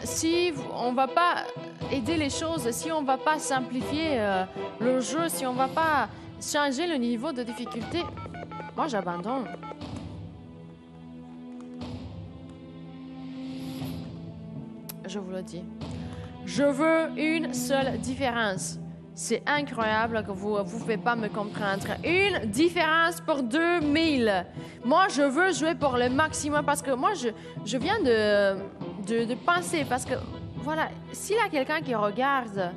si on ne va pas aider les choses, si on ne va pas simplifier le jeu, si on ne va pas changer le niveau de difficulté, moi j'abandonne. Je vous le dis. Je veux une seule différence. C'est incroyable que vous ne pouvez pas me comprendre. Une différence pour 2000. Moi, je veux jouer pour le maximum parce que moi, je viens de penser. Parce que, voilà, s'il y a quelqu'un qui regarde,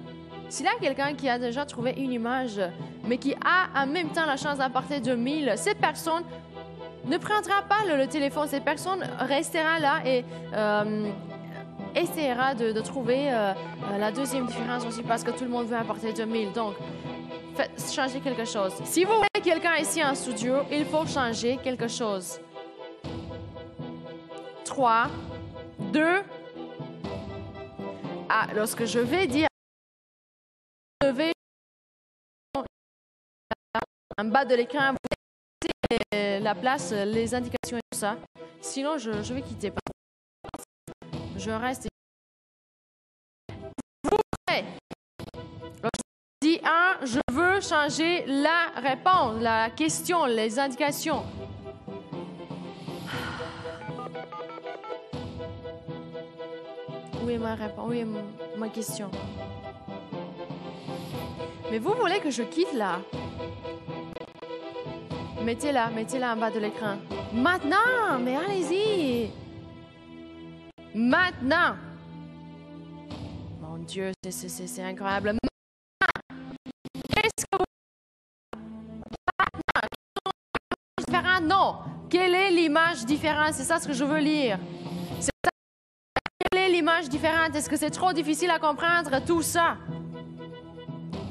s'il y a quelqu'un qui a déjà trouvé une image, mais qui a en même temps la chance d'apporter 2000, cette personne ne prendra pas le téléphone. Cette personne restera là et essaiera de trouver la deuxième différence aussi parce que tout le monde veut apporter 2000. Donc, faites changer quelque chose. Si vous voulez quelqu'un ici en studio, il faut changer quelque chose. 3, 2. Ah, lorsque je vais dire, vous devez en bas de l'écran, vous mettez la place, les indications et tout ça. Sinon, je vais quitter. Je reste. Vous prêts? Je dis 1, je veux changer la réponse, la question, les indications. Où est ma réponse? Où est ma question? Mais vous voulez que je quitte là? Mettez-la en bas de l'écran. Maintenant, mais allez-y. Maintenant. Mon Dieu, c'est incroyable. Maintenant. Qu'est-ce que vous... Maintenant. Différent? Non. Quelle est l'image différente? C'est ça ce que je veux lire. C'est ça. Quelle est l'image différente? Est-ce que c'est trop difficile à comprendre tout ça?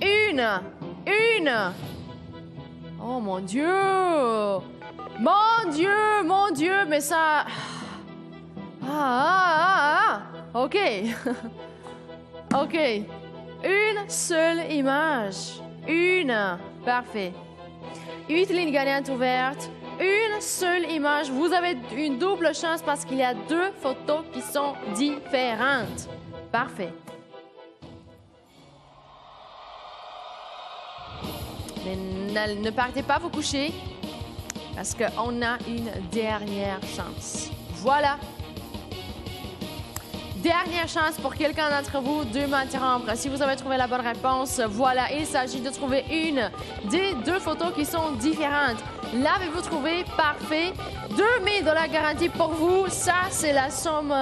Une. Oh mon Dieu. Mon Dieu, mais ça... OK. OK. Une seule image. Parfait. 8 lignes gagnantes ouvertes. Une seule image. Vous avez une double chance parce qu'il y a 2 photos qui sont différentes. Parfait. Mais ne partez pas vous coucher parce qu'on a une dernière chance. Voilà. Dernière chance pour quelqu'un d'entre vous de m'interrompre. Si vous avez trouvé la bonne réponse, voilà, il s'agit de trouver une des 2 photos qui sont différentes. L'avez-vous trouvé? Parfait. 2000 $ garantis pour vous. Ça, c'est la somme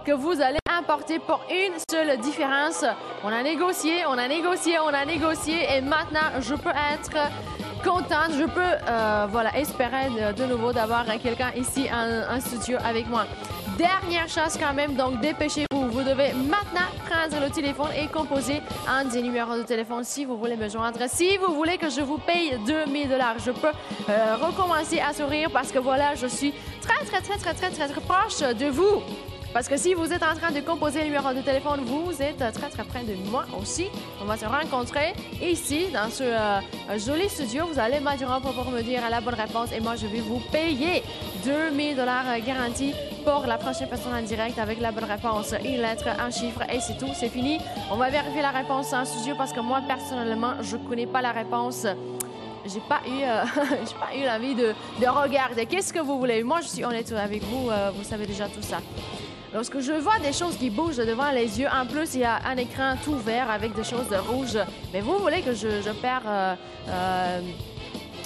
que vous allez importer pour une seule différence. On a négocié et maintenant, je peux être contente. Je peux espérer de nouveau d'avoir quelqu'un ici en studio avec moi. Dernière chance quand même, donc dépêchez-vous. Vous devez maintenant prendre le téléphone et composer un des numéros de téléphone si vous voulez me joindre. Si vous voulez que je vous paye 2000 $, je peux recommencer à sourire parce que voilà, je suis très proche de vous. Parce que si vous êtes en train de composer le numéro de téléphone, vous êtes très près de moi aussi. On va se rencontrer ici, dans ce joli studio. Vous allez m'interrompre pour me dire la bonne réponse et moi, je vais vous payer 2000 $ garantis pour la prochaine personne en direct avec la bonne réponse. Une lettre, un chiffre et c'est tout, c'est fini. On va vérifier la réponse en studio parce que moi, personnellement, je ne connais pas la réponse. J'ai pas eu l'envie de regarder. Qu'est-ce que vous voulez? Moi, je suis honnête avec vous. Vous savez déjà tout ça. Lorsque je vois des choses qui bougent devant les yeux, en plus, il y a un écran tout vert avec des choses rouges. Mais vous voulez que je perds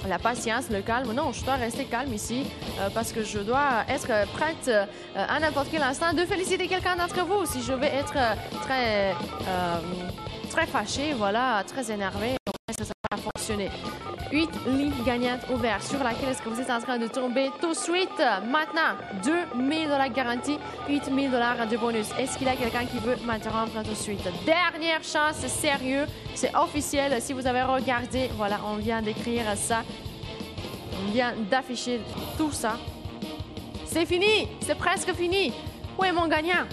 la patience, le calme? Non, je dois rester calme ici parce que je dois être prête à n'importe quel instant de féliciter quelqu'un d'entre vous. Si je vais être très fâchée, voilà, très énervée, ça va fonctionner. 8 lignes gagnantes ouvertes sur laquelle est-ce que vous êtes en train de tomber tout de suite. Maintenant, 2000 $ garantis, 8000 $ de bonus. Est-ce qu'il y a quelqu'un qui veut m'interrompre tout de suite? Dernière chance, c'est sérieux, c'est officiel. Si vous avez regardé, voilà, on vient d'écrire ça. On vient d'afficher tout ça. C'est fini, c'est presque fini. Où est mon gagnant?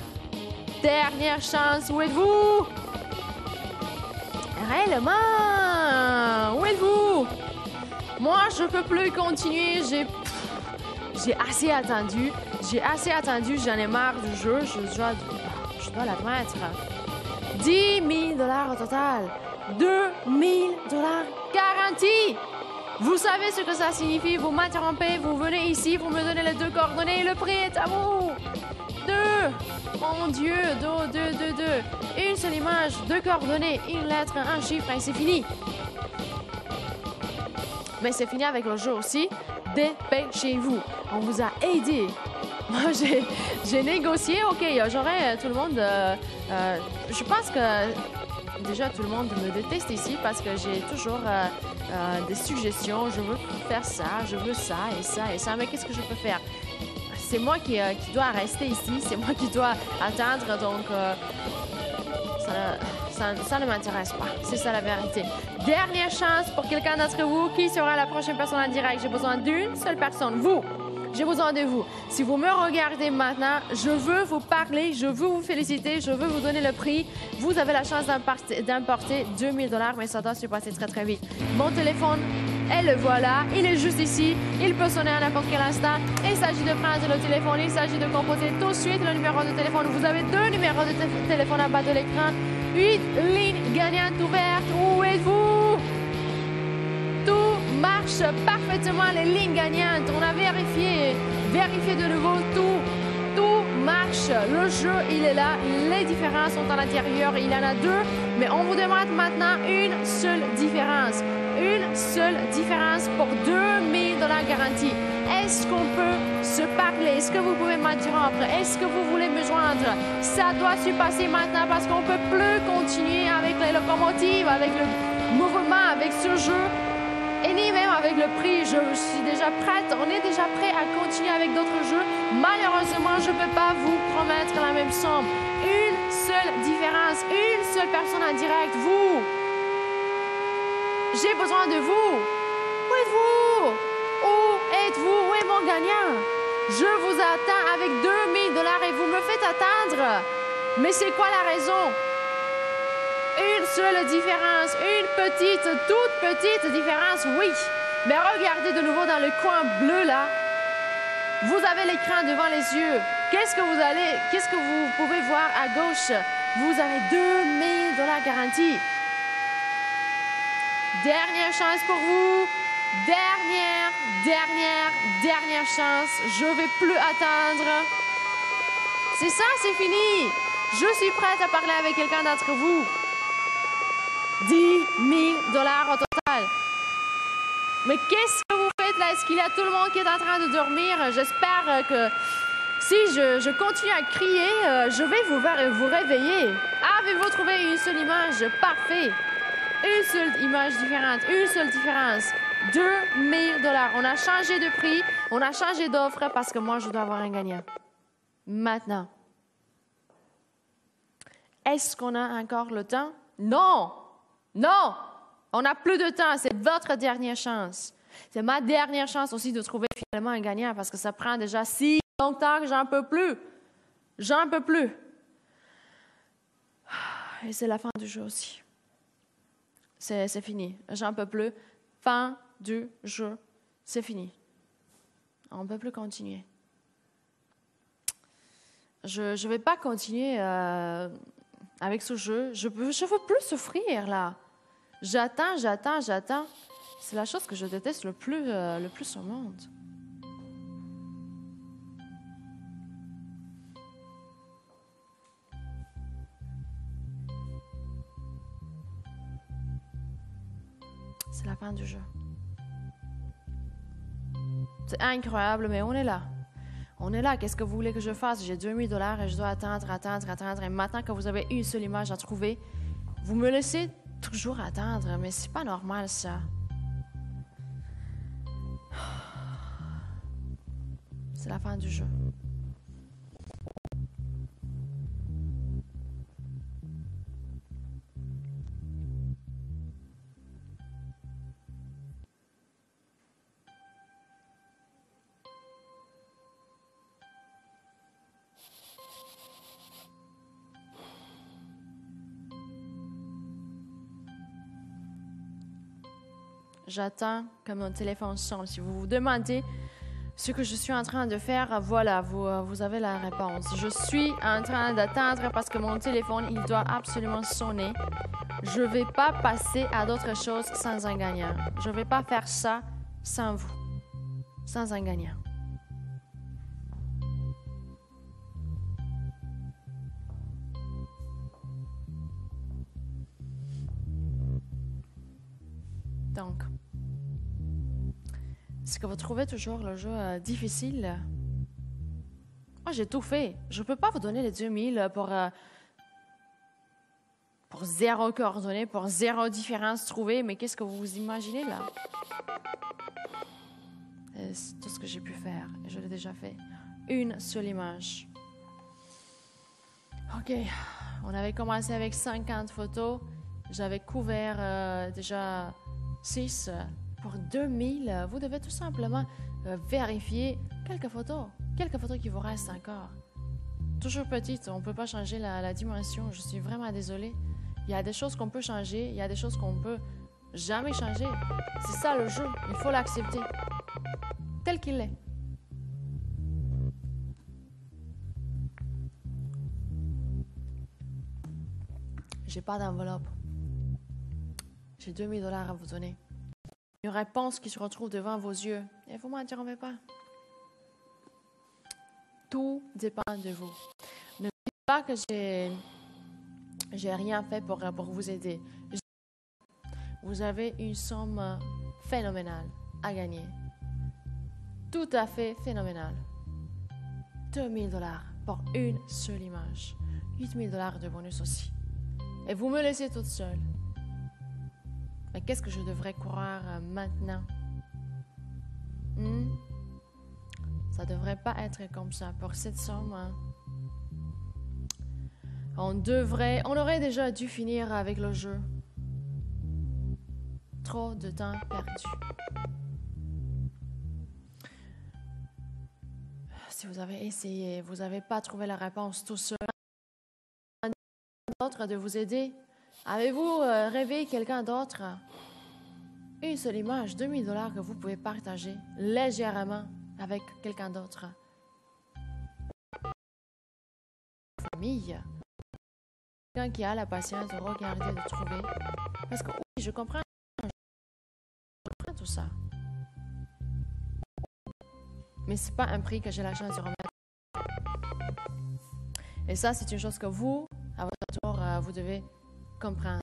Dernière chance, où êtes-vous? Réellement, où êtes-vous? Moi, je ne peux plus continuer. J'ai assez attendu. J'en ai marre du jeu. je dois l'admettre. 10 000 $ au total. 2 000 $ garantis. Vous savez ce que ça signifie. Vous m'interrompez, vous venez ici, vous me donnez les 2 coordonnées. Le prix est à vous. 2. Mon Dieu, 2. Une seule image, 2 coordonnées, une lettre, un chiffre et c'est fini. Mais c'est fini avec le jeu aussi. Dépêchez-vous. On vous a aidé. Moi, j'ai négocié. OK, j'aurais tout le monde... je pense que déjà tout le monde me déteste ici parce que j'ai toujours des suggestions. Je veux faire ça, je veux ça et ça et ça. Mais qu'est-ce que je peux faire? C'est moi qui dois rester ici. C'est moi qui dois atteindre. Donc, ça ne m'intéresse pas. C'est ça la vérité. Dernière chance pour quelqu'un d'entre vous. Qui sera la prochaine personne en direct? J'ai besoin d'une seule personne. Vous. J'ai besoin de vous. Si vous me regardez maintenant, je veux vous parler, je veux vous féliciter, je veux vous donner le prix. Vous avez la chance d'importer 2 000 $, mais ça doit se passer très, très vite. Mon téléphone, et le voilà. Il est juste ici. Il peut sonner à n'importe quel instant. Il s'agit de prendre le téléphone. Il s'agit de composer tout de suite le numéro de téléphone. Vous avez 2 numéros de téléphone en bas de l'écran. 8 lignes gagnantes ouvertes. Où êtes-vous? Tout marche parfaitement, les lignes gagnantes. On a vérifié de nouveau, tout marche. Le jeu, il est là. Les différences sont à l'intérieur. Il y en a 2, mais on vous demande maintenant une seule différence. Une seule différence pour 2 000 $ garantis. Est-ce qu'on peut se parler? Est-ce que vous pouvez m'interrompre? Est-ce que vous voulez me joindre? Ça doit se passer maintenant parce qu'on ne peut plus continuer avec les locomotives, avec le mouvement, avec ce jeu. Et ni même avec le prix, je suis déjà prête. On est déjà prêt à continuer avec d'autres jeux. Malheureusement, je ne peux pas vous promettre la même somme. Une seule différence, une seule personne en direct. Vous. J'ai besoin de vous. Où êtes-vous? Où êtes-vous? Où est mon gagnant? Je vous attends avec 2 000 $ et vous me faites attendre. Mais c'est quoi la raison? Une seule différence, une petite, toute petite différence, oui. Mais regardez de nouveau dans le coin bleu là. Vous avez l'écran devant les yeux. Qu'est-ce que vous pouvez voir à gauche? Vous avez 2 000 $ garantis. Dernière chance pour vous. Dernière chance. Je ne vais plus attendre. C'est ça, c'est fini. Je suis prête à parler avec quelqu'un d'entre vous. 10 000 $ au total. Mais qu'est-ce que vous faites là? Est-ce qu'il y a tout le monde qui est en train de dormir? J'espère que si je continue à crier, je vais vous réveiller. Avez-vous trouvé une seule image? Parfait. Une seule image différente, une seule différence. 2 000 $. On a changé de prix, on a changé d'offre parce que moi, je dois avoir un gagnant. Maintenant. Est-ce qu'on a encore le temps? Non! Non! On n'a plus de temps. C'est votre dernière chance. C'est ma dernière chance aussi de trouver finalement un gagnant parce que ça prend déjà si longtemps que j'en peux plus. J'en peux plus. Et c'est la fin du jeu aussi. C'est fini. J'en peux plus. Fin du jeu. C'est fini. On ne peut plus continuer. Je ne vais pas continuer avec ce jeu. Je veux plus souffrir, là. J'attends. C'est la chose que je déteste le plus au monde. C'est la fin du jeu. C'est incroyable, mais on est là. On est là. Qu'est-ce que vous voulez que je fasse? J'ai 2 000 $ et je dois attendre. Et maintenant que vous avez une seule image à trouver, vous me laissez toujours attendre. Mais c'est pas normal, ça. C'est la fin du jeu. J'attends que mon téléphone sonne. Si vous vous demandez ce que je suis en train de faire, voilà, vous avez la réponse. Je suis en train d'attendre parce que mon téléphone, il doit absolument sonner. Je ne vais pas passer à d'autres choses sans un gagnant. Je ne vais pas faire ça sans vous, sans un gagnant. Donc, est-ce que vous trouvez toujours le jeu difficile? Moi, j'ai tout fait. Je ne peux pas vous donner les 2000 pour zéro coordonnée, pour zéro différence trouvée. Mais qu'est-ce que vous imaginez là? C'est tout ce que j'ai pu faire. Je l'ai déjà fait. Une seule image. OK. On avait commencé avec 50 photos. J'avais couvert déjà 6. Pour 2000, vous devez tout simplement vérifier quelques photos qui vous restent encore. Toujours petites, on ne peut pas changer la dimension. Je suis vraiment désolée. Il y a des choses qu'on peut changer, il y a des choses qu'on ne peut jamais changer. C'est ça le jeu, il faut l'accepter tel qu'il est. J'ai pas d'enveloppe. J'ai 2000 $ à vous donner. Une réponse qui se retrouve devant vos yeux. Et vous ne m'interrompez pas. Tout dépend de vous. Ne dites pas que j'ai rien fait pour vous aider. Vous avez une somme phénoménale à gagner. Tout à fait phénoménale. 2000 $ pour une seule image. 8000 $ de bonus aussi. Et vous me laissez toute seule. Mais qu'est-ce que je devrais croire maintenant? Ça ne devrait pas être comme ça. Pour cette somme, on aurait déjà dû finir avec le jeu. Trop de temps perdu. Si vous avez essayé, vous n'avez pas trouvé la réponse tout seul. D'autre de vous aider. Avez-vous rêvé quelqu'un d'autre? Une seule image, 2000 $ que vous pouvez partager légèrement avec quelqu'un d'autre. Famille. Quelqu'un qui a la patience de regarder, de trouver. Parce que oui, je comprends tout ça. Mais ce n'est pas un prix que j'ai la chance de remettre. Et ça, c'est une chose que vous, à votre tour, vous devez comprendre.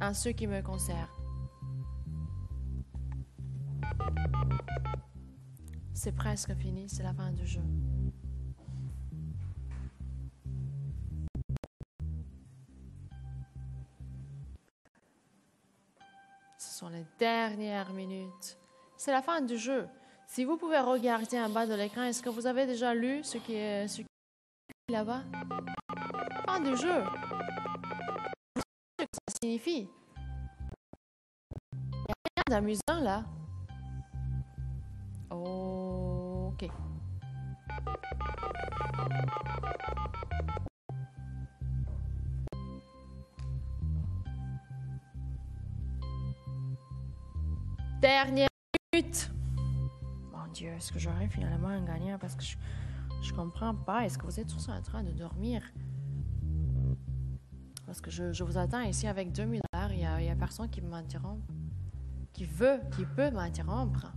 En ce qui me concerne. C'est presque fini, c'est la fin du jeu. Ce sont les dernières minutes. C'est la fin du jeu. Si vous pouvez regarder en bas de l'écran, est-ce que vous avez déjà lu ce qui est là-bas? Fin du jeu. Vous savez ce que ça signifie? Il n'y a rien d'amusant là. OK. Dernière minute. Mon Dieu, est-ce que j'aurai finalement un gagnant? Parce que je comprends pas. Est-ce que vous êtes tous en train de dormir? Parce que je vous attends ici avec 2000 $. Il y a personne qui m'interrompt. Qui peut m'interrompre.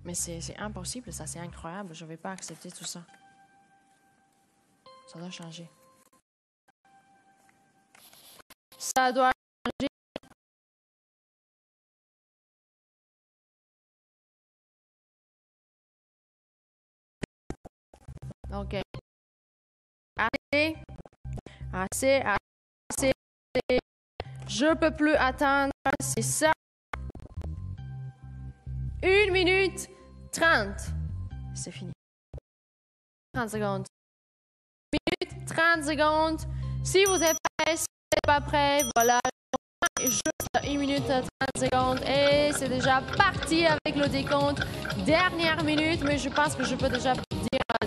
Mais c'est impossible, ça, c'est incroyable. Je ne vais pas accepter tout ça. Ça doit changer. Ça doit changer. OK. Assez. Je ne peux plus attendre. C'est ça. 1 minute 30. C'est fini. 30 secondes. 1 minute 30 secondes. Si vous êtes prêts, si vous n'êtes pas prêts, voilà. Juste 1 minute 30 secondes. Et c'est déjà parti avec le décompte. Dernière minute, mais je pense que je peux déjà dire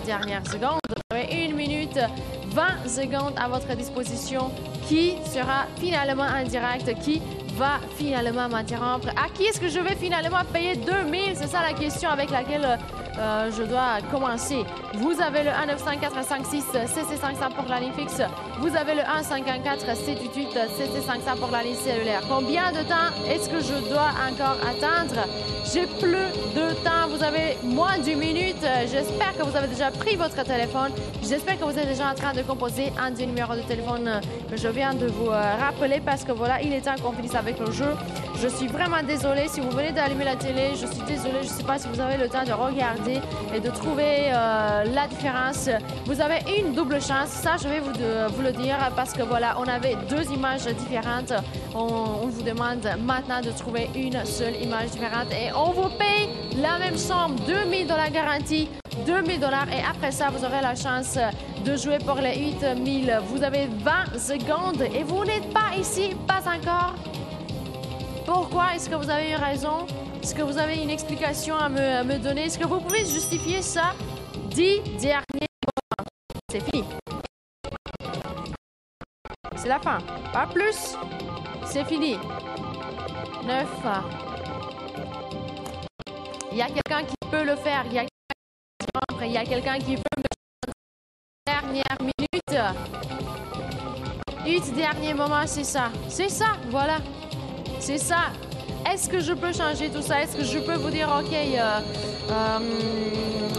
dernière seconde. Vous avez 1 minute 20 secondes à votre disposition qui sera finalement en direct, qui va finalement m'interrompre? À qui est-ce que je vais finalement payer 2000? C'est ça la question avec laquelle je dois commencer. Vous avez le 1-954-56 CC500 pour la ligne fixe. Vous avez le 1-514-788 CC500 pour la ligne cellulaire. Combien de temps est-ce que je dois encore attendre? J'ai plus de temps. Vous avez moins d'une minute. J'espère que vous avez déjà pris votre téléphone. J'espère que vous êtes déjà en train de composer un des numéros de téléphone que je viens de vous rappeler parce que voilà, il est temps qu'on finisse avec le jeu. Je suis vraiment désolée. Si vous venez d'allumer la télé, je suis désolée. Je ne sais pas si vous avez le temps de regarder et de trouver la différence. Vous avez une double chance. Ça, je vais vous le dire parce que voilà, on avait deux images différentes. On vous demande maintenant de trouver une seule image différente et on vous paye la même somme, 2000 $ garantie, 2000 $. Et après ça, vous aurez la chance de jouer pour les 8000. Vous avez 20 secondes et vous n'êtes pas ici, pas encore. Pourquoi? Est-ce que vous avez une raison? Est-ce que vous avez une explication à me donner? Est-ce que vous pouvez justifier ça? 10 derniers moments. C'est fini. C'est la fin. Pas plus. C'est fini. 9. Il y a quelqu'un qui peut le faire. Il y a quelqu'un qui peut me dernière minute. 8 derniers moments, c'est ça. C'est ça, voilà. C'est ça. Est-ce que je peux changer tout ça? Est-ce que je peux vous dire, OK,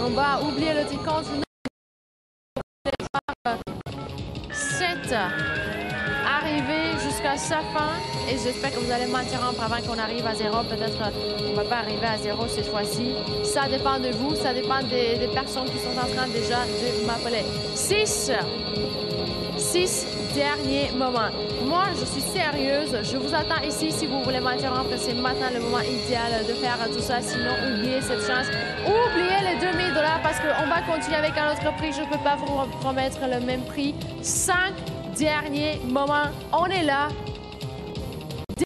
on va oublier le compte 7. Arriver jusqu'à sa fin et j'espère que vous allez m'interrompre avant qu'on arrive à 0. Peut-être qu'on ne va pas arriver à 0 cette fois-ci. Ça dépend de vous, ça dépend des personnes qui sont en train déjà de m'appeler. 6 derniers moments. Moi, je suis sérieuse. Je vous attends ici si vous voulez m'interrompre. C'est maintenant le moment idéal de faire tout ça. Sinon, oubliez cette chance. Oubliez les 2000 $ parce qu'on va continuer avec un autre prix. Je ne peux pas vous promettre le même prix. 5 derniers moments. On est là.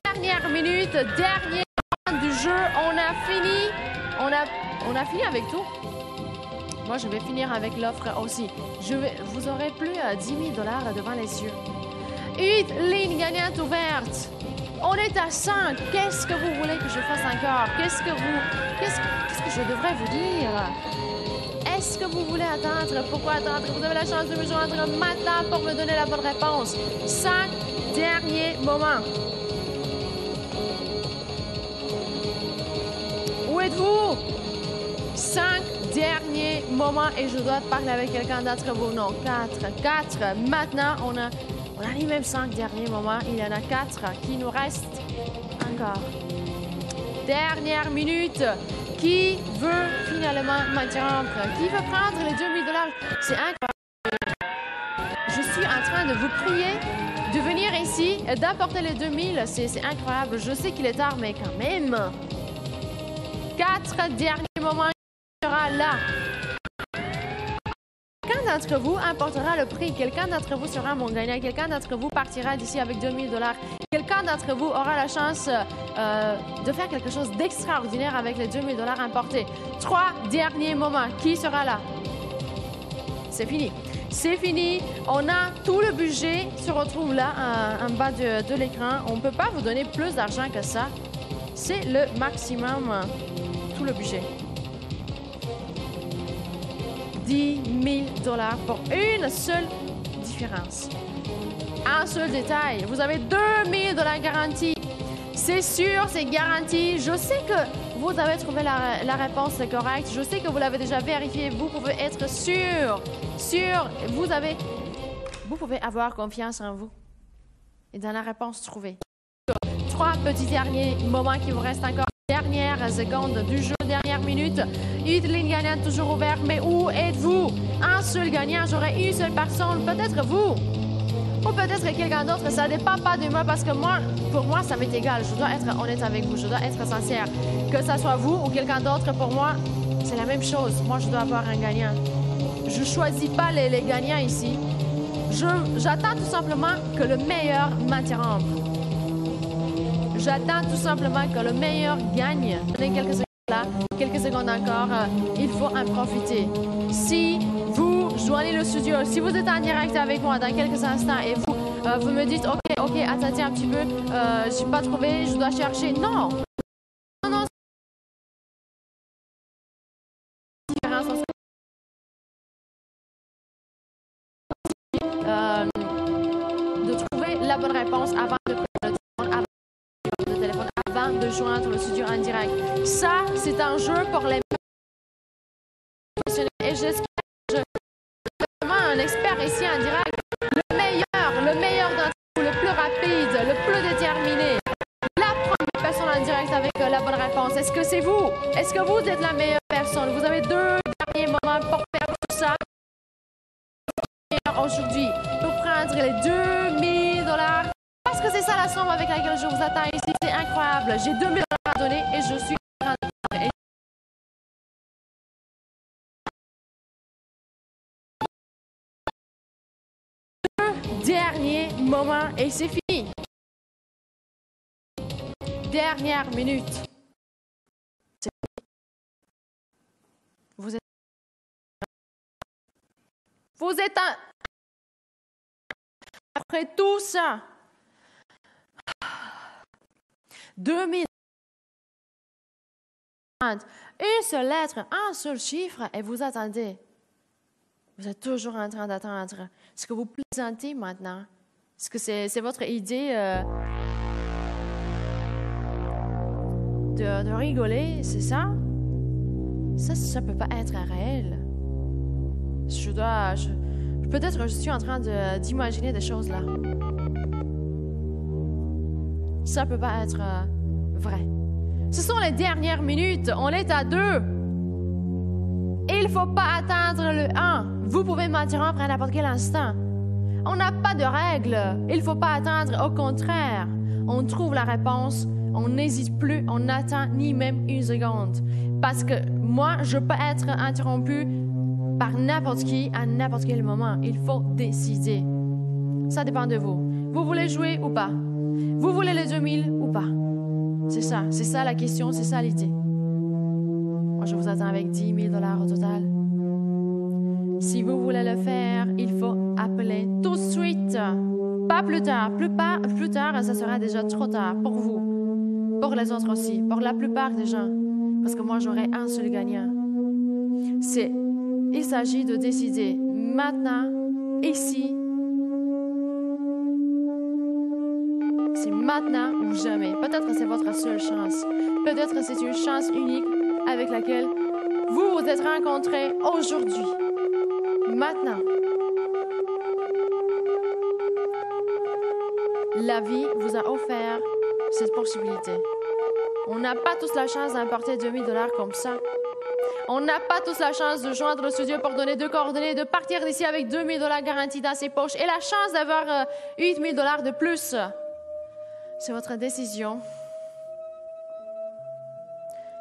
Dernière minute, dernier moment du jeu. On a fini. On a fini avec tout. Moi, je vais finir avec l'offre aussi. Vous aurez plus 10 000 $ devant les yeux. 8 lignes gagnantes ouvertes. On est à 5. Qu'est-ce que vous voulez que je fasse encore? Qu'est-ce que je devrais vous dire? Est-ce que vous voulez attendre? Pourquoi attendre? Vous avez la chance de me joindre maintenant pour me donner la bonne réponse. 5 derniers moments. Où êtes-vous? 5 derniers moments et je dois parler avec quelqu'un d'entre vous. Non, 4. Maintenant, on a les mêmes 5 derniers moments. Il y en a 4 qui nous restent encore. Dernière minute. Qui veut finalement m'interrompre? Qui veut prendre les 2000 $? C'est incroyable. Je suis en train de vous prier de venir ici et d'apporter les 2000. C'est incroyable. Je sais qu'il est tard, mais quand même. 4 derniers moments. Sera là. Quelqu'un d'entre vous emportera le prix. Quelqu'un d'entre vous sera mon gagnant. Quelqu'un d'entre vous partira d'ici avec 2000 $. Quelqu'un d'entre vous aura la chance de faire quelque chose d'extraordinaire avec les 2000 $ emportés. 3 derniers moments. Qui sera là? C'est fini. C'est fini. On a tout le budget se retrouve là en bas de l'écran. On ne peut pas vous donner plus d'argent que ça. C'est le maximum. Tout le budget. 10 000 $ pour une seule différence. Un seul détail. Vous avez 2000 $ garantie. C'est sûr, c'est garanti. Je sais que vous avez trouvé la réponse correcte. Je sais que vous l'avez déjà vérifié. Vous pouvez être sûr. Vous pouvez avoir confiance en vous et dans la réponse trouvée. 3 petits derniers moments qui vous restent encore. Dernière seconde du jeu, dernière minute. 8 lignes gagnantes toujours ouvertes. Mais où êtes-vous? Un seul gagnant, j'aurai une seule personne. Peut-être vous. Ou peut-être quelqu'un d'autre. Ça ne dépend pas de moi parce que pour moi, ça m'est égal. Je dois être honnête avec vous. Je dois être sincère. Que ce soit vous ou quelqu'un d'autre, pour moi, c'est la même chose. Moi, je dois avoir un gagnant. Je ne choisis pas les gagnants ici. J'attends tout simplement que le meilleur m'interrompe. J'attends tout simplement que le meilleur gagne. Donnez quelques secondes là, quelques secondes encore. Il faut en profiter. Si vous joignez le studio, si vous êtes en direct avec moi dans quelques instants et vous me dites, OK, OK, attendez un petit peu, j'ai pas trouvé, je dois chercher. Non! Non, non, c'est différent. De trouver la bonne réponse avant de prendre le téléphone, avant de joindre le studio en direct. Ça, c'est un jeu pour les professionnels. Et j'espère que je suis vraiment un expert ici en direct. Le meilleur d'entre vous, le plus rapide, le plus déterminé. La première personne en direct avec la bonne réponse. Est-ce que c'est vous? Est-ce que vous êtes la meilleure personne? Vous avez 2 derniers moments pour faire tout ça aujourd'hui. Pour prendre les $2000. Parce que c'est ça la somme avec laquelle je vous attends ici. C'est incroyable. J'ai $2000 à donner et je suis en train de prendre. Dernier moment et c'est fini. Dernière minute. Vous êtes un... Après tout ça, 2000. Une seule lettre, un seul chiffre et vous attendez. Vous êtes toujours en train d'attendre. Est-ce que vous plaisantez maintenant? Est-ce que c'est votre idée de rigoler, c'est ça? Ça peut pas être réel. Peut-être que je suis en train d'imaginer des choses là. Ça peut pas être vrai. Ce sont les dernières minutes. On est à 2. Il faut pas attendre le 1. Vous pouvez m'interrompre à n'importe quel instant. On n'a pas de règles. Il faut pas attendre. Au contraire, on trouve la réponse. On n'hésite plus. On n'attend ni même une seconde. Parce que moi, je peux être interrompu par n'importe qui à n'importe quel moment. Il faut décider. Ça dépend de vous. Vous voulez jouer ou pas? Vous voulez les 2000 ou pas? C'est ça la question, c'est ça l'idée. Moi, je vous attends avec $10 000 au total. Si vous voulez le faire, il faut appeler tout de suite. Pas plus tard. Plus tard, ça sera déjà trop tard pour vous. Pour les autres aussi. Pour la plupart des gens. Parce que moi, j'aurai un seul gagnant. Il s'agit de décider maintenant, ici. C'est maintenant ou jamais. Peut-être que c'est votre seule chance. Peut-être que c'est une chance unique avec laquelle vous vous êtes rencontrés aujourd'hui. Maintenant. La vie vous a offert cette possibilité. On n'a pas tous la chance d'emporter $2000 comme ça. On n'a pas tous la chance de joindre le studio pour donner 2 coordonnées, de partir d'ici avec $2000 garantis dans ses poches et la chance d'avoir $8000 de plus. C'est votre décision.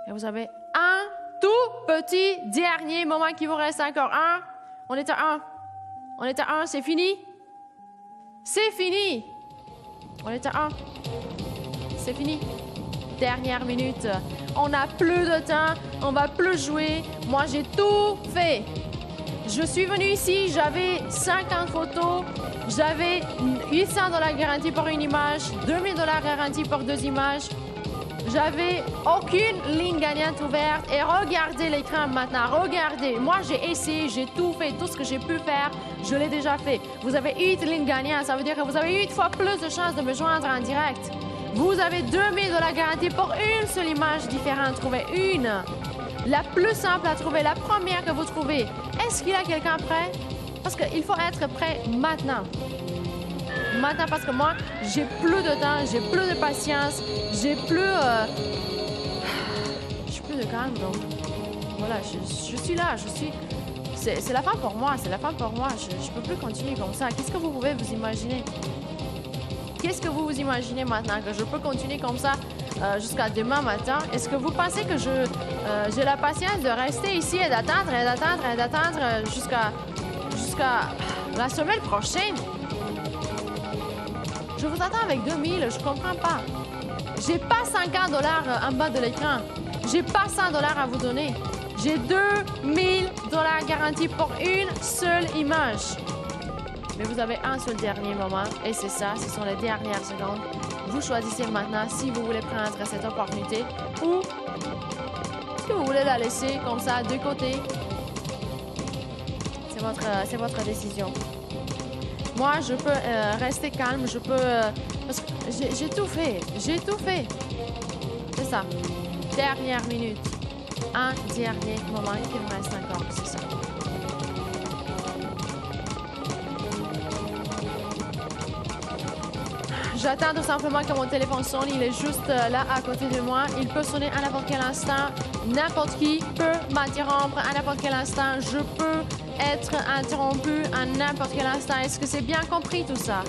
Et vous avez un tout petit dernier moment qui vous reste encore. On est à 1. On est à 1, c'est fini. C'est fini. On est à 1. C'est fini. Dernière minute. On n'a plus de temps. On va plus jouer. Moi, j'ai tout fait. Je suis venue ici, j'avais 50 photos, j'avais $800 garantis pour une image, $2000 garantis pour 2 images. J'avais aucune ligne gagnante ouverte et regardez l'écran maintenant, regardez. Moi, j'ai essayé, j'ai tout fait, tout ce que j'ai pu faire, je l'ai déjà fait. Vous avez 8 lignes gagnantes, ça veut dire que vous avez 8 fois plus de chances de me joindre en direct. Vous avez $2000 garantis pour une seule image différente, trouvez une. La plus simple à trouver, la première que vous trouvez. Est-ce qu'il y a quelqu'un prêt? Parce qu'il faut être prêt maintenant. Maintenant, parce que moi, j'ai plus de temps, j'ai plus de patience, j'ai plus... j'ai plus de calme, donc... Voilà, je suis là, c'est la fin pour moi, c'est la fin pour moi. Je peux plus continuer comme ça. Qu'est-ce que vous pouvez vous imaginer? Qu'est-ce que vous vous imaginez maintenant? Que je peux continuer comme ça jusqu'à demain matin? Est-ce que vous pensez que j'ai la patience de rester ici et d'attendre jusqu'à la semaine prochaine? Je vous attends avec 2000, je comprends pas. J'ai pas $50 en bas de l'écran. J'ai pas $100 à vous donner. J'ai $2000 garantis pour une seule image. Mais vous avez un seul dernier moment et c'est ça, ce sont les dernières secondes. Vous choisissez maintenant si vous voulez prendre cette opportunité ou si vous voulez la laisser comme ça de côté. C'est votre décision. Moi, je peux rester calme, je peux... parce que j'ai tout fait, j'ai tout fait. C'est ça. Dernière minute. Un dernier moment qui me reste encore, c'est ça. J'attends tout simplement que mon téléphone sonne. Il est juste là à côté de moi. Il peut sonner à n'importe quel instant. N'importe qui peut m'interrompre à n'importe quel instant. Je peux être interrompu à n'importe quel instant. Est-ce que c'est bien compris tout ça?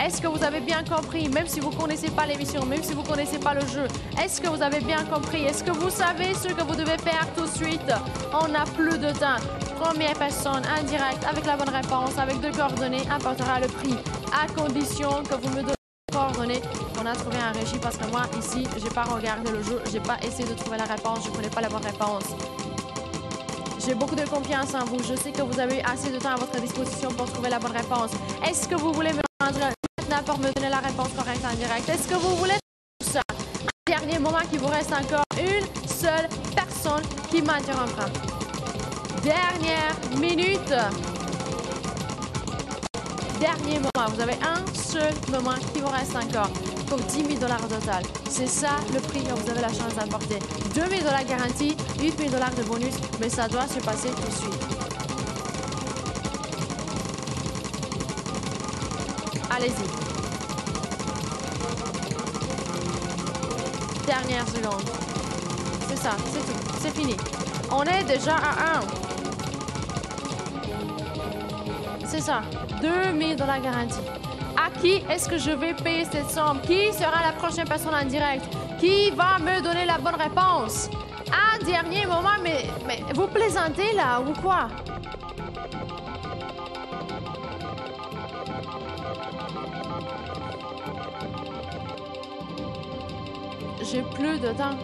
Est-ce que vous avez bien compris? Même si vous ne connaissez pas l'émission, même si vous ne connaissez pas le jeu, est-ce que vous avez bien compris? Est-ce que vous savez ce que vous devez faire tout de suite? On n'a plus de temps. Première personne en direct avec la bonne réponse, avec 2 coordonnées, apportera le prix à condition que vous me donnez coordonnées qu'on a trouvé en régie parce que moi, ici, j'ai pas regardé le jeu, j'ai pas essayé de trouver la réponse, je connais pas la bonne réponse. J'ai beaucoup de confiance en vous. Je sais que vous avez assez de temps à votre disposition pour trouver la bonne réponse. Est-ce que vous voulez me rendre maintenant pour me donner la réponse correcte en direct? Est-ce que vous voulez tout ça? Un dernier moment qui vous reste encore. Une seule personne qui m'interrompra. Dernière minute. Dernier moment. Vous avez un seul moment qui vous reste encore pour 10 000 $ total. C'est ça le prix que vous avez la chance d'emporter. 2 000 $ garantie, 8 000 $ de bonus, mais ça doit se passer tout de suite. Allez-y. Dernière seconde. C'est ça, c'est tout. C'est fini. On est déjà à 1. C'est ça. 2 000 $ garantie. À qui est-ce que je vais payer cette somme? Qui sera la prochaine personne en direct? Qui va me donner la bonne réponse? Un dernier moment, mais vous plaisantez là ou quoi? J'ai plus de temps.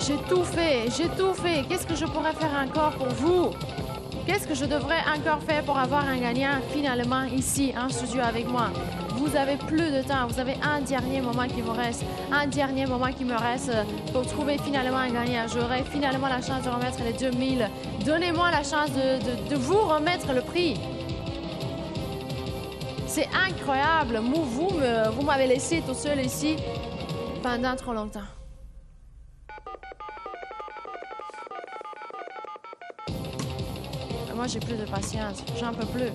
J'ai tout fait, j'ai tout fait. Qu'est-ce que je pourrais faire encore pour vous? Qu'est-ce que je devrais encore faire pour avoir un gagnant finalement ici en studio avec moi? Vous avez plus de temps, vous avez un dernier moment qui vous reste, un dernier moment qui me reste pour trouver finalement un gagnant. J'aurai finalement la chance de remettre les 2 000. Donnez-moi la chance de vous remettre le prix. C'est incroyable. Vous m'avez laissé tout seul ici pendant trop longtemps. Moi, j'ai plus de patience. J'en peux plus.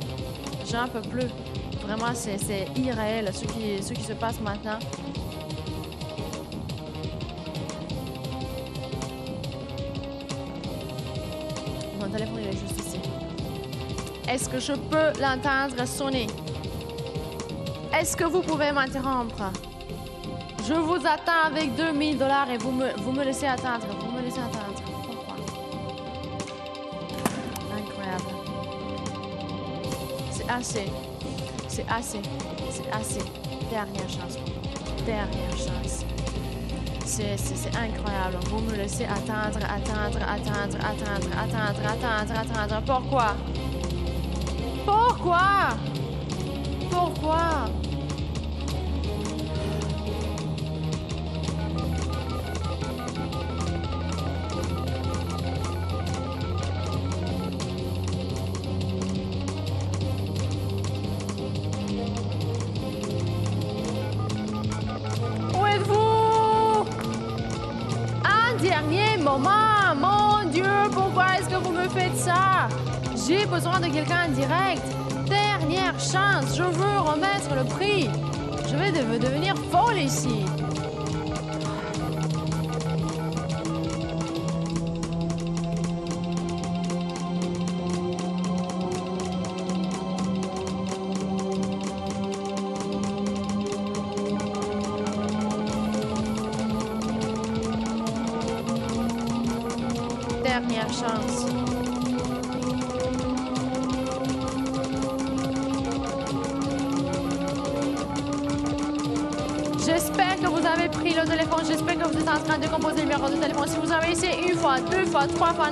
J'en peux plus. Vraiment, c'est irréel ce qui se passe maintenant. Mon téléphone, il est juste ici. Est-ce que je peux l'entendre sonner? Est-ce que vous pouvez m'interrompre? Je vous attends avec 2 000 $ et vous me laissez attendre. Vous me laissez attendre. Pourquoi? Incroyable. C'est assez. C'est assez. C'est assez. Dernière chance. Dernière chance. C'est incroyable. Vous me laissez attendre. Pourquoi? Pourquoi? Pourquoi? Où êtes-vous? Un dernier moment. Mon Dieu, pourquoi est-ce que vous me faites ça? J'ai besoin de quelqu'un en direct. Dernière chance, je veux remettre le prix. Je vais devenir folle ici. Dernière chance. J'espère que vous avez pris le téléphone. J'espère que vous êtes en train de composer le numéro de téléphone. Si vous avez essayé une fois, deux fois, trois fois,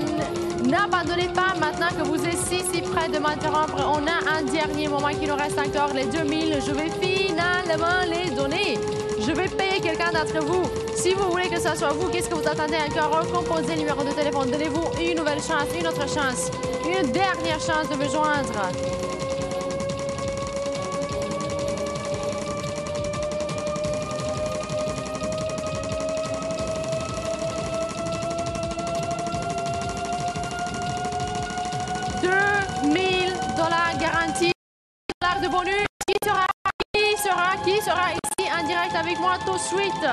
n'abandonnez pas maintenant que vous êtes si près de m'interrompre. On a un dernier moment qui nous reste encore, les 2000. Je vais finalement les donner. Je vais payer quelqu'un d'entre vous. Si vous voulez que ce soit vous, qu'est-ce que vous attendez encore? Recomposez le numéro de téléphone. Donnez-vous une nouvelle chance, une autre chance, une dernière chance de me joindre. $2000 garantis, $1 de bonus. Qui sera ici en direct avec moi tout de suite?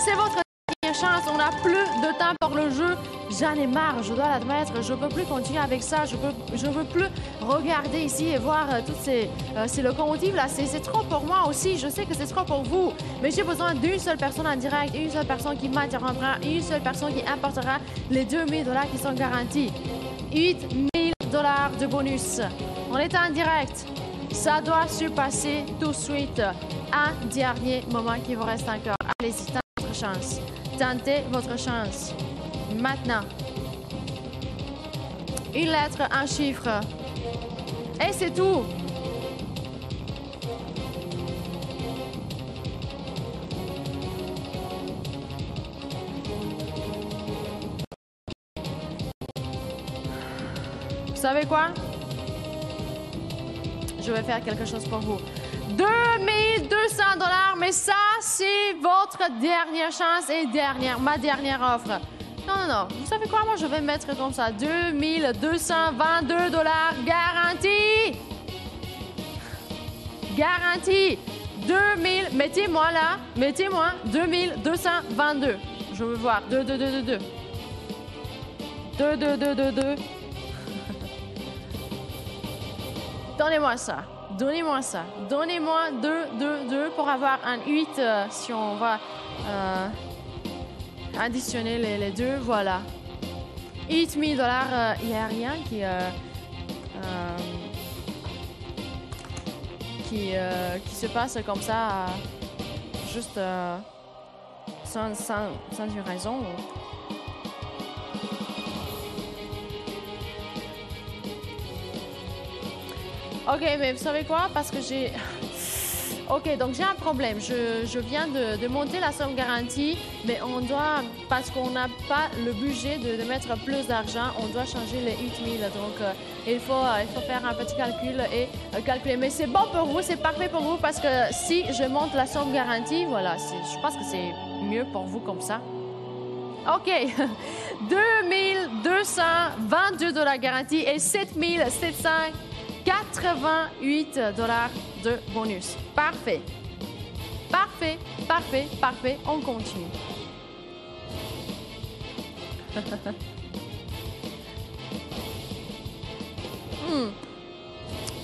C'est votre dernière chance. On n'a plus de temps pour le jeu. J'en ai marre, je dois l'admettre. Je ne peux plus continuer avec ça. Je ne veux plus regarder ici et voir toutes ces locomotives là. C'est trop pour moi aussi. Je sais que c'est trop pour vous. Mais j'ai besoin d'une seule personne en direct, une seule personne qui m'interrompra, une seule personne qui apportera les $2000 qui sont garantis. $8000 de bonus. On est en direct. Ça doit se passer tout de suite. Un dernier moment qui vous reste encore. Allez-y, tentez votre chance. Tentez votre chance. Maintenant. Une lettre, un chiffre. Et c'est tout. Vous savez quoi? Je vais faire quelque chose pour vous. $2200, mais ça, c'est votre dernière chance et ma dernière offre. Non. Vous savez quoi? Moi, je vais mettre comme ça. $2222 garanti. Garanti. 2000. Mettez-moi là. Mettez-moi 2222. Je veux voir. 2. Donnez-moi ça. Donnez-moi ça. Donnez-moi 2 pour avoir un 8 si on va additionner les deux. Voilà. $8000, il n'y a rien qui se passe comme ça, juste sans une raison. OK, mais vous savez quoi? Parce que j'ai... OK, donc j'ai un problème. Je viens de monter la somme garantie, mais on doit, parce qu'on n'a pas le budget de mettre plus d'argent, on doit changer les 8000. Donc, il faut faire un petit calcul et calculer. Mais c'est bon pour vous, c'est parfait pour vous, parce que si je monte la somme garantie, voilà, je pense que c'est mieux pour vous comme ça. OK. $2222 garantie et $7788 de bonus. Parfait. Parfait. On continue.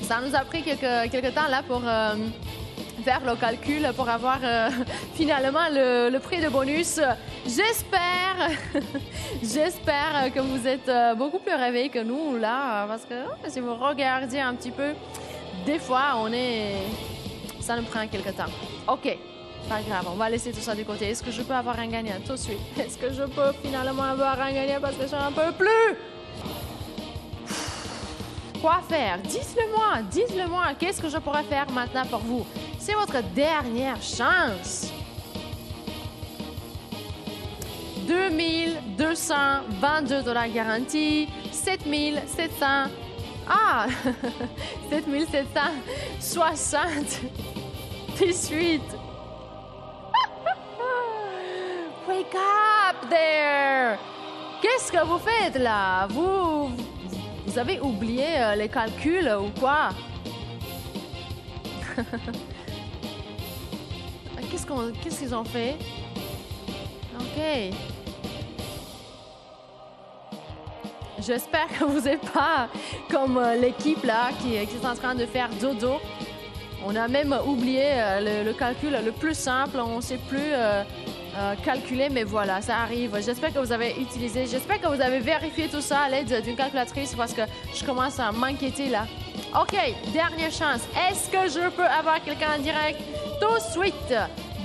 Ça nous a pris quelques temps là pour faire le calcul, pour avoir finalement le prix de bonus. J'espère que vous êtes beaucoup plus réveillés que nous là, parce que si vous regardez un petit peu, des fois ça nous prend quelques temps. OK, pas grave, on va laisser tout ça de côté. Est-ce que je peux avoir un gagnant tout de suite? Est-ce que je peux finalement avoir un gagnant parce que je n'en peux plus? Quoi faire? Dites-le moi. Qu'est-ce que je pourrais faire maintenant pour vous? C'est votre dernière chance. $2222 garantis, 7700. Ah, 7768. Wake up there! Qu'est-ce que vous faites là? Vous avez oublié les calculs ou quoi? Qu'est-ce qu'ils ont fait? OK. J'espère que vous n'êtes pas comme l'équipe là qui est en train de faire dodo. On a même oublié le calcul le plus simple. On ne sait plus calculer, mais voilà, ça arrive. J'espère que vous avez j'espère que vous avez vérifié tout ça à l'aide d'une calculatrice parce que je commence à m'inquiéter là. OK, dernière chance. Est-ce que je peux avoir quelqu'un en direct tout de suite?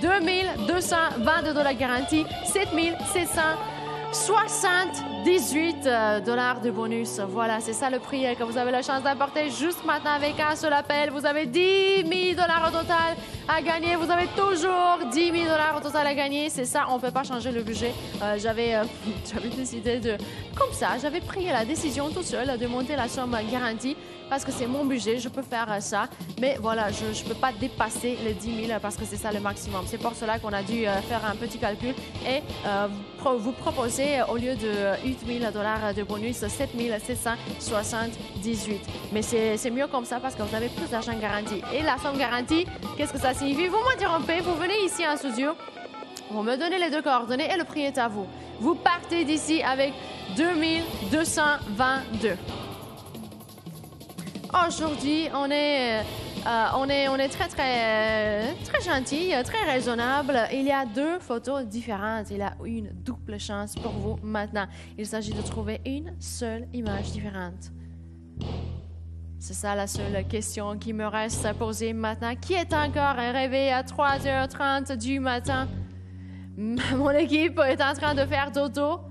2222 $ garantis, 7778 $ de bonus. Voilà, c'est ça le prix que vous avez la chance d'apporter juste maintenant avec un seul appel. Vous avez 10 000 $ au total à gagner. Vous avez toujours 10 000 $ au total à gagner. C'est ça, on ne peut pas changer le budget. J'avais décidé de... Comme ça, j'avais pris la décision tout seul de monter la somme garantie parce que c'est mon budget, je peux faire ça. Mais voilà, je ne peux pas dépasser les 10 000 parce que c'est ça le maximum. C'est pour cela qu'on a dû faire un petit calcul et vous proposer, au lieu de 8 000 $ de bonus, 7 778. Mais c'est mieux comme ça parce que vous avez plus d'argent garanti. Et la somme garantie, qu'est-ce que ça signifie? Vous m'interrompez, vous venez ici en studio, vous me donnez les deux coordonnées et le prix est à vous. Vous partez d'ici avec 2222. Aujourd'hui, on est très gentil, très raisonnable. Il y a deux photos différentes. Il y a une double chance pour vous maintenant. Il s'agit de trouver une seule image différente. C'est ça la seule question qui me reste à poser maintenant. Qui est encore réveillé à 3h30 du matin? Mon équipe est en train de faire dodo.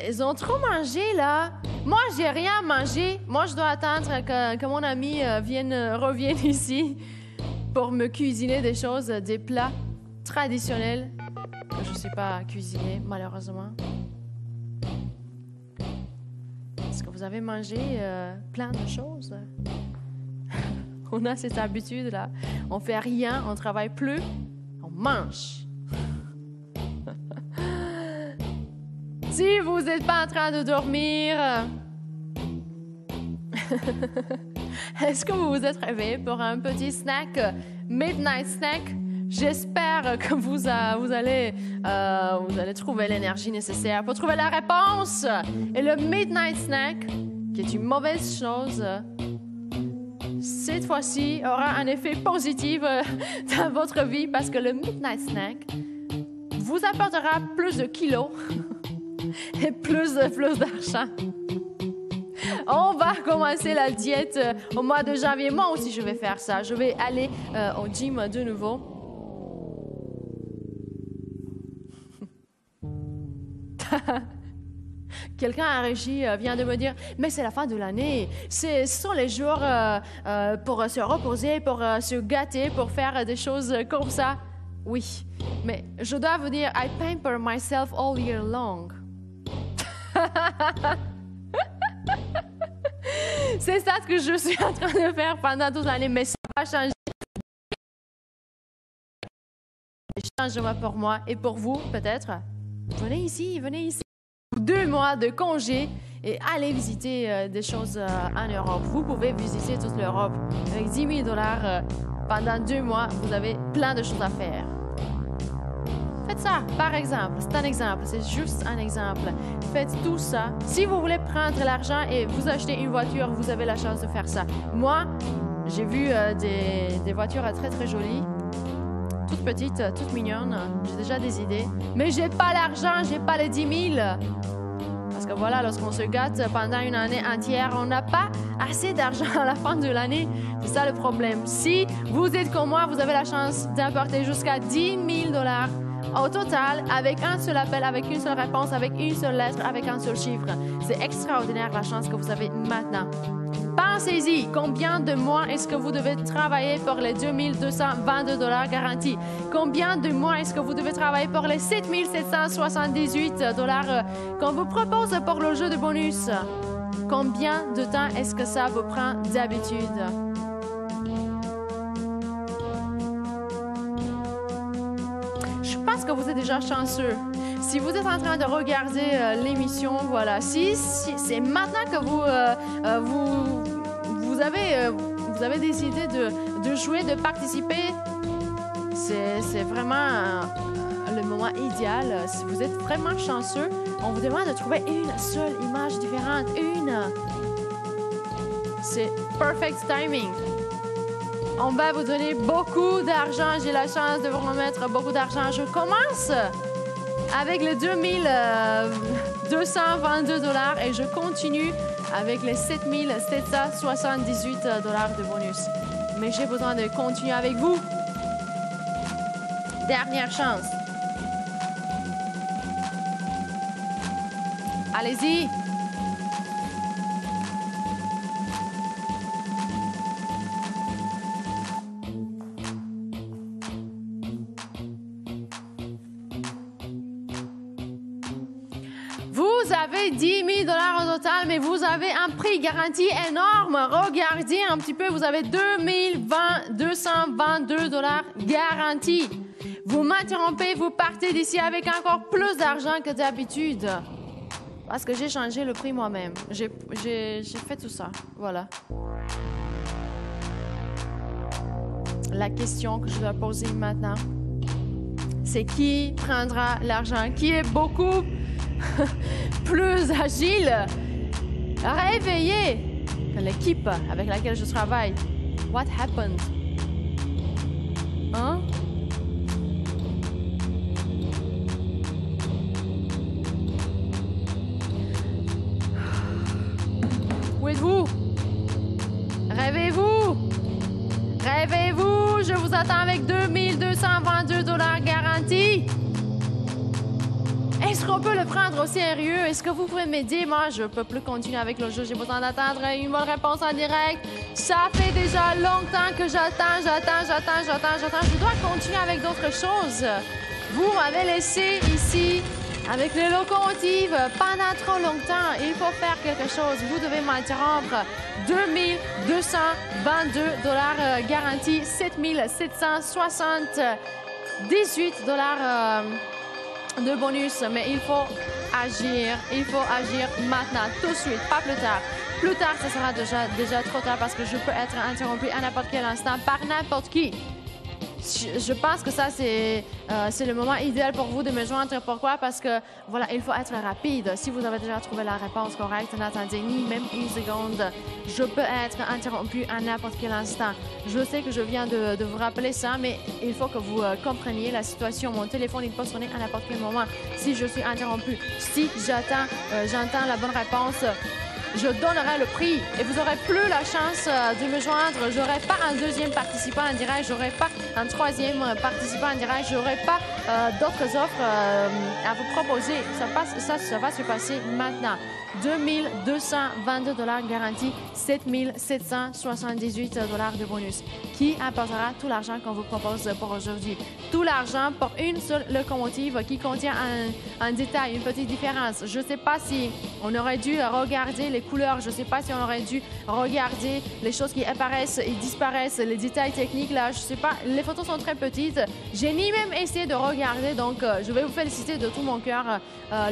Ils ont trop mangé, là. Moi, j'ai rien mangé. Moi, je dois attendre que mon ami revienne ici pour me cuisiner des choses, des plats traditionnels que je ne sais pas cuisiner, malheureusement. Est-ce que vous avez mangé plein de choses? On a cette habitude-là. On fait rien, on travaille plus, on mange. Si vous n'êtes pas en train de dormir, est-ce que vous vous êtes réveillé pour un petit snack, midnight snack? J'espère que vous allez trouver l'énergie nécessaire pour trouver la réponse. Et le midnight snack, qui est une mauvaise chose, cette fois-ci aura un effet positif dans votre vie parce que le midnight snack vous apportera plus de kilos et plus d'argent. On va commencer la diète au mois de janvier. Moi aussi, je vais faire ça. Je vais aller au gym de nouveau. Quelqu'un à régie vient de me dire « Mais c'est la fin de l'année. Ce sont les jours pour se reposer, pour se gâter, pour faire des choses comme ça. » Oui, mais je dois vous dire « I pamper myself all year long. » C'est ça ce que je suis en train de faire pendant toute l'année, mais ça va changer. Changement pour moi et pour vous, peut-être. Venez ici. 2 mois de congé et allez visiter des choses en Europe. Vous pouvez visiter toute l'Europe. Avec 10 000 $ pendant 2 mois, vous avez plein de choses à faire. Faites ça, par exemple. C'est un exemple, c'est juste un exemple. Faites tout ça. Si vous voulez prendre l'argent et vous acheter une voiture, vous avez la chance de faire ça. Moi, j'ai vu des voitures très, très jolies. Toutes petites, toutes mignonnes. J'ai déjà des idées. Mais j'ai pas l'argent, j'ai pas les 10 000. Parce que voilà, lorsqu'on se gâte pendant une année entière, on n'a pas assez d'argent à la fin de l'année. C'est ça le problème. Si vous êtes comme moi, vous avez la chance d'apporter jusqu'à 10 000 $ au total, avec un seul appel, avec une seule réponse, avec une seule lettre, avec un seul chiffre. C'est extraordinaire la chance que vous avez maintenant. Pensez-y, combien de mois est-ce que vous devez travailler pour les 2222 $ garantis? Combien de mois est-ce que vous devez travailler pour les 7778 $ qu'on vous propose pour le jeu de bonus? Combien de temps est-ce que ça vous prend d'habitude? Je pense que vous êtes déjà chanceux. Si vous êtes en train de regarder l'émission, voilà, si c'est maintenant que vous avez décidé de jouer, de participer, c'est vraiment le moment idéal. Si vous êtes vraiment chanceux, on vous demande de trouver une seule image différente. C'est perfect timing. On va vous donner beaucoup d'argent. J'ai la chance de vous remettre beaucoup d'argent. Je commence avec les 2222 $ et je continue avec les 7778 $ de bonus. mais j'ai besoin de continuer avec vous. Dernière chance. Allez-y. Vous avez 10 000 $ au total, mais vous avez un prix garanti énorme. Regardez un petit peu, vous avez 222 $ garantis. Vous m'interrompez, vous partez d'ici avec encore plus d'argent que d'habitude. Parce que j'ai changé le prix moi-même. J'ai fait tout ça. Voilà. La question que je dois poser maintenant, c'est qui prendra l'argent? Qui est beaucoup plus agile? Réveillez que l'équipe avec laquelle je travaille. What happened? Hein? Où êtes-vous? Rêvez-vous! Rêvez-vous! Je vous attends avec 2222 $ garantis. Est-ce qu'on peut le prendre au sérieux? Est-ce que vous pouvez m'aider? Moi, je ne peux plus continuer avec le jeu. J'ai besoin d'attendre une bonne réponse en direct. Ça fait déjà longtemps que j'attends. Je dois continuer avec d'autres choses. Vous m'avez laissé ici avec les locomotives pendant trop longtemps. Il faut faire quelque chose. Vous devez m'interrompre. 2222 $ garantis, 7778 $ de bonus. Mais il faut agir. Il faut agir maintenant, tout de suite, pas plus tard. Plus tard, ce sera déjà trop tard parce que je peux être interrompu à n'importe quel instant par n'importe qui. Je pense que ça, c'est le moment idéal pour vous de me joindre. Pourquoi? Parce que, voilà, il faut être rapide. Si vous avez déjà trouvé la réponse correcte, n'attendez ni même une seconde. Je peux être interrompu à n'importe quel instant. Je sais que je viens de vous rappeler ça, mais il faut que vous compreniez la situation. Mon téléphone, il peut sonner à n'importe quel moment. Si je suis interrompu, si j'entends la bonne réponse, je donnerai le prix et vous n'aurez plus la chance de me joindre. Je n'aurai pas un deuxième participant en direct, je n'aurai pas un troisième participant en direct, je n'aurai pas d'autres offres à vous proposer. Ça va se passer maintenant. 2222 $ garantis, 7778 $ de bonus. Qui apportera tout l'argent qu'on vous propose pour aujourd'hui? Tout l'argent pour une seule locomotive qui contient un détail, une petite différence. Je ne sais pas si on aurait dû regarder les couleurs, je ne sais pas si on aurait dû regarder les choses qui apparaissent et disparaissent, les détails techniques là, je ne sais pas. Les photos sont très petites. J'ai ni même essayé de regarder, donc je vais vous féliciter de tout mon cœur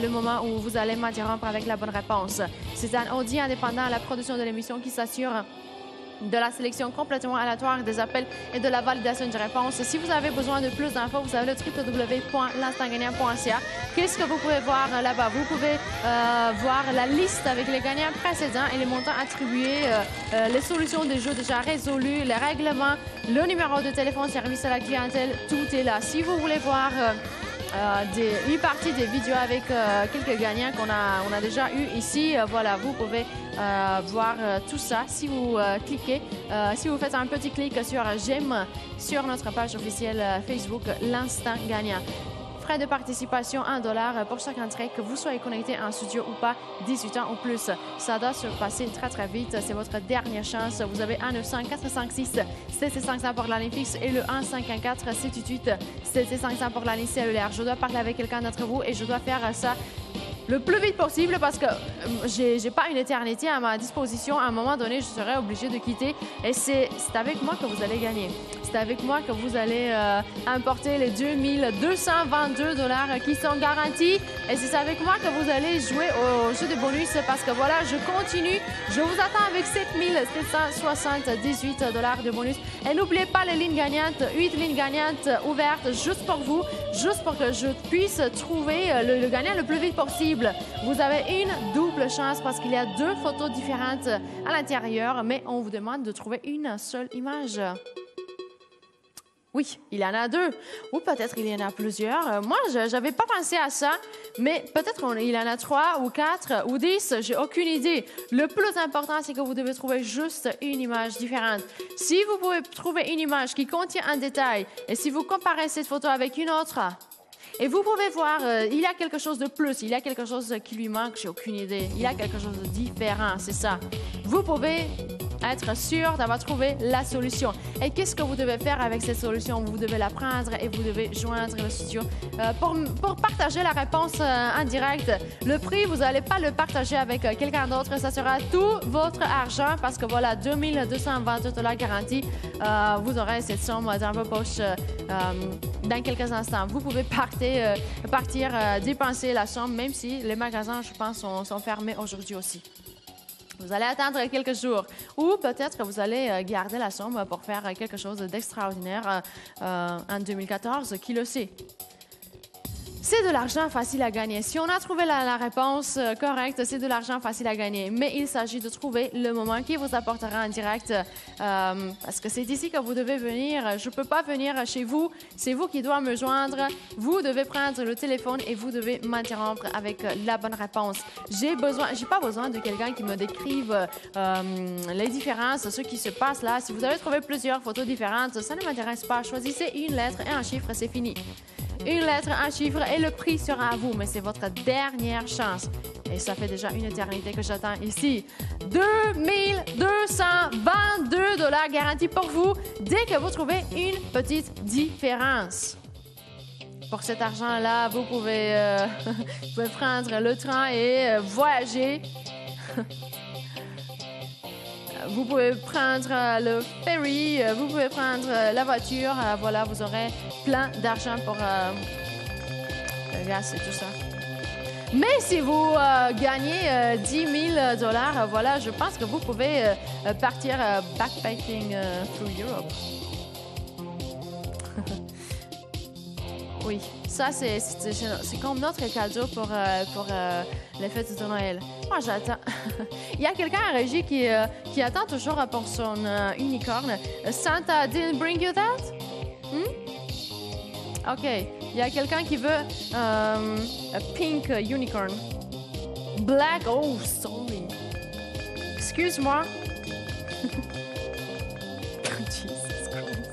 le moment où vous allez m'interrompre avec la bonne réponse. C'est un audit indépendant à la production de l'émission qui s'assure de la sélection complètement aléatoire des appels et de la validation des réponses. Si vous avez besoin de plus d'infos, vous avez le www.l'instantgagnant.ca. Qu'est-ce que vous pouvez voir là-bas? Vous pouvez voir la liste avec les gagnants précédents et les montants attribués, les solutions des jeux déjà résolues, les règlements, le numéro de téléphone, service à la clientèle, tout est là. Si vous voulez voir une partie des vidéos avec quelques gagnants qu'on a déjà eu ici. Voilà, vous pouvez voir tout ça si vous cliquez, si vous faites un petit clic sur j'aime sur notre page officielle Facebook, l'Instant Gagnant. Frais de participation, $1 pour chaque entrée, que vous soyez connecté en studio ou pas, 18 ans ou plus. Ça doit se passer très, très vite. C'est votre dernière chance. Vous avez 1-900-456-7500 pour la ligne fixe et le 1-514-788-7500 pour la ligne cellulaire. Je dois parler avec quelqu'un d'entre vous et je dois faire ça le plus vite possible parce que j'ai pas une éternité à ma disposition. À un moment donné, je serai obligée de quitter et c'est avec moi que vous allez gagner. C'est avec moi que vous allez importer les 2222 $ qui sont garantis et c'est avec moi que vous allez jouer au jeu de bonus parce que voilà, je continue. Je vous attends avec 7778 $ de bonus et n'oubliez pas les lignes gagnantes, 8 lignes gagnantes ouvertes juste pour vous, juste pour que je puisse trouver le gagnant le plus vite possible. Vous avez une double chance parce qu'il y a 2 photos différentes à l'intérieur, mais on vous demande de trouver une seule image. Oui, il y en a 2. Ou peut-être il y en a plusieurs. Moi, je n'avais pas pensé à ça, mais peut-être il y en a 3 ou 4 ou 10, j'ai aucune idée. Le plus important, c'est que vous devez trouver juste une image différente. Si vous pouvez trouver une image qui contient un détail, et si vous comparez cette photo avec une autre, et vous pouvez voir, il y a quelque chose de plus, il y a quelque chose qui lui manque, j'ai aucune idée. Il y a quelque chose de différent, c'est ça. Vous pouvez être sûr d'avoir trouvé la solution. Et qu'est-ce que vous devez faire avec cette solution? Vous devez la prendre et vous devez joindre le studio pour partager la réponse en direct. Le prix, vous n'allez pas le partager avec quelqu'un d'autre. Ça sera tout votre argent parce que voilà, 2222 $ garantis. Vous aurez cette somme dans vos poches dans quelques instants. Vous pouvez partir dépenser la somme, même si les magasins, je pense, sont fermés aujourd'hui aussi. Vous allez attendre quelques jours ou peut-être que vous allez garder la somme pour faire quelque chose d'extraordinaire en 2014, qui le sait. C'est de l'argent facile à gagner. Si on a trouvé la réponse correcte, c'est de l'argent facile à gagner. Mais il s'agit de trouver le moment qui vous apportera en direct parce que c'est ici que vous devez venir. Je ne peux pas venir chez vous. C'est vous qui devez me joindre. Vous devez prendre le téléphone et vous devez m'interrompre avec la bonne réponse. J'ai pas besoin de quelqu'un qui me décrive les différences, ce qui se passe là. Si vous avez trouvé plusieurs photos différentes, ça ne m'intéresse pas. Choisissez une lettre et un chiffre, c'est fini. Une lettre, un chiffre et le prix sera à vous, mais c'est votre dernière chance. Et ça fait déjà une éternité que j'attends ici. 2222 $ garantis pour vous dès que vous trouvez une petite différence. Pour cet argent-là, vous pouvez prendre le train et voyager. Vous pouvez prendre le ferry, vous pouvez prendre la voiture. Voilà, vous aurez plein d'argent pour le gaz et tout ça. Mais si vous gagnez 10 000 $, voilà, je pense que vous pouvez partir backpacking through Europe. Oui, ça, c'est comme notre cadeau pour les fêtes de Noël. Moi, j'attends. Il y a quelqu'un à régie qui attend toujours pour son unicorne. Santa didn't bring you that? OK. Il y a quelqu'un qui veut a pink unicorn. Black. Oh, sorry. Excuse-moi. Jesus Christ.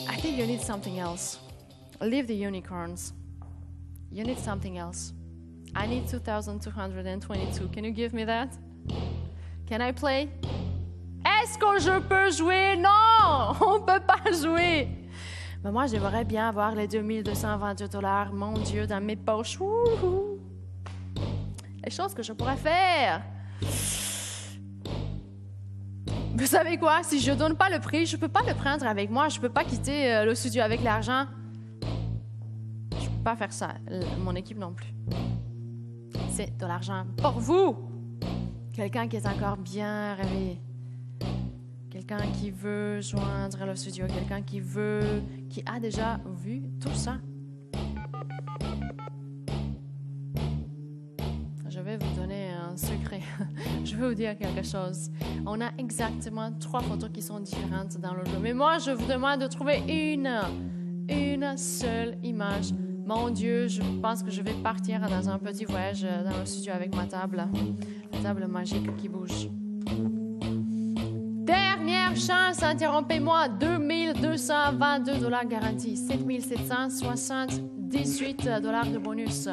I think you need something else. Leave the unicorns. You need something else. I need 2,222. Can you give me that? Can I play? Est-ce que je peux jouer? Non! On ne peut pas jouer! Mais moi, j'aimerais bien avoir les 2222 $, mon Dieu, dans mes poches. Wouhou! Les choses que je pourrais faire. Vous savez quoi? Si je ne donne pas le prix, je ne peux pas le prendre avec moi. Je ne peux pas quitter le studio avec l'argent. Je ne peux pas faire ça. Mon équipe non plus. C'est de l'argent pour vous. Quelqu'un qui est encore bien réveillé. Quelqu'un qui veut joindre le studio. Quelqu'un qui a déjà vu tout ça. Je vais vous donner un secret. Je vais vous dire quelque chose. On a exactement 3 photos qui sont différentes dans le jeu. Mais moi, je vous demande de trouver une seule image. Mon Dieu, je pense que je vais partir dans un petit voyage dans le studio avec ma table. La table magique qui bouge. Dernière chance, interrompez-moi. 2222 $ garantis. 7778 $ de bonus.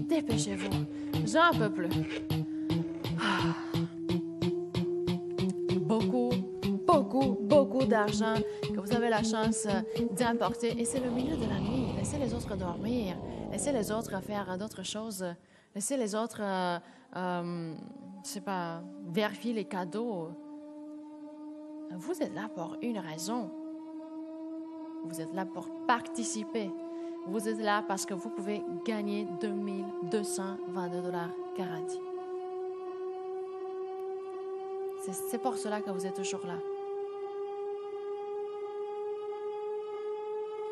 Dépêchez-vous. J'en peux plus. Beaucoup d'argent que vous avez la chance d'importer. Et c'est le milieu de la nuit. Laissez les autres dormir. Laissez les autres faire d'autres choses. Laissez les autres, je sais pas, vérifier les cadeaux. Vous êtes là pour une raison. Vous êtes là pour participer. Vous êtes là parce que vous pouvez gagner 2222 $ garantis. C'est pour cela que vous êtes toujours là.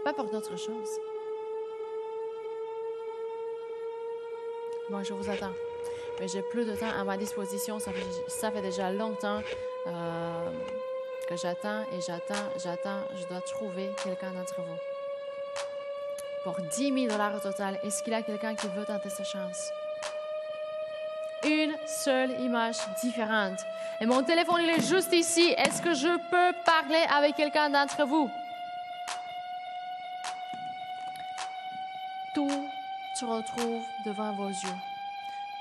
Pas pour d'autre chose. Bon, je vous attends. mais j'ai plus de temps à ma disposition. Ça fait déjà longtemps que j'attends et j'attends. Je dois trouver quelqu'un d'entre vous. Pour 10 000 $ au total, est-ce qu'il y a quelqu'un qui veut tenter sa chance? Une seule image différente. Et mon téléphone, il est juste ici. Est-ce que je peux parler avec quelqu'un d'entre vous? Tout se retrouve devant vos yeux.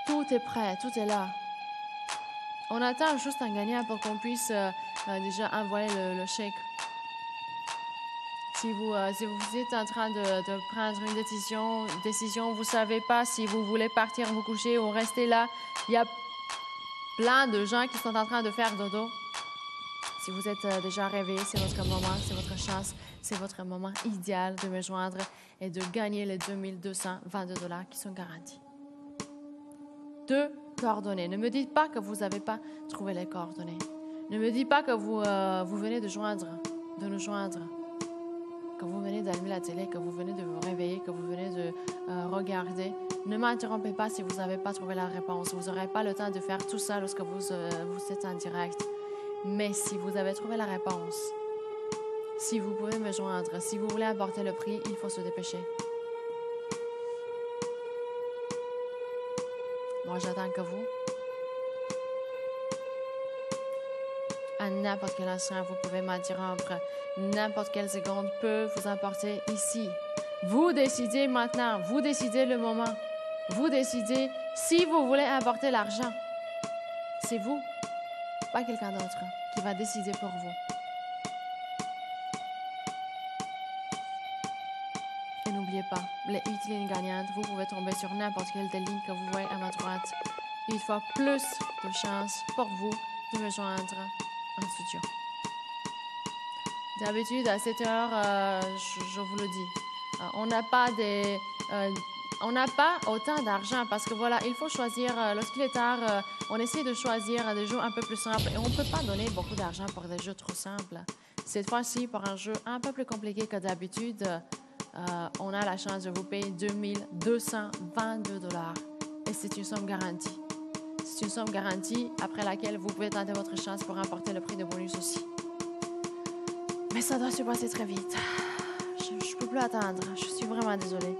Tout est prêt, tout est là. On attend juste un gagnant pour qu'on puisse déjà envoyer le chèque. Si vous êtes en train de prendre une décision, vous ne savez pas si vous voulez partir vous coucher ou rester là, il y a plein de gens qui sont en train de faire dodo. Si vous êtes déjà réveillé, c'est votre moment, c'est votre chance, c'est votre moment idéal de me joindre et de gagner les 2222 $ qui sont garantis. 2 coordonnées. Ne me dites pas que vous n'avez pas trouvé les coordonnées. Ne me dites pas que vous venez de nous joindre. Que vous venez d'allumer la télé, que vous venez de vous réveiller, que vous venez de regarder. Ne m'interrompez pas si vous n'avez pas trouvé la réponse. Vous n'aurez pas le temps de faire tout ça lorsque vous êtes en direct. Mais si vous avez trouvé la réponse, si vous pouvez me joindre, si vous voulez apporter le prix, il faut se dépêcher. Moi, j'attends que vous. À n'importe quel instant, vous pouvez m'interrompre. N'importe quelle seconde peut vous emporter ici. Vous décidez maintenant. Vous décidez le moment. Vous décidez si vous voulez apporter l'argent. C'est vous, pas quelqu'un d'autre, qui va décider pour vous. Et n'oubliez pas, les 8 lignes gagnantes, vous pouvez tomber sur n'importe quelle des lignes que vous voyez à ma droite. Une fois plus de chances pour vous de me joindre en studio. D'habitude, à cette heure, je vous le dis, on n'a pas autant d'argent parce que voilà, il faut choisir, lorsqu'il est tard, on essaie de choisir des jeux un peu plus simples et on ne peut pas donner beaucoup d'argent pour des jeux trop simples. Cette fois-ci, pour un jeu un peu plus compliqué que d'habitude, on a la chance de vous payer 2222 $ et c'est une somme garantie. C'est une somme garantie après laquelle vous pouvez tenter votre chance pour remporter le prix de bonus aussi. Mais ça doit se passer très vite. Je ne peux plus attendre. Je suis vraiment désolée.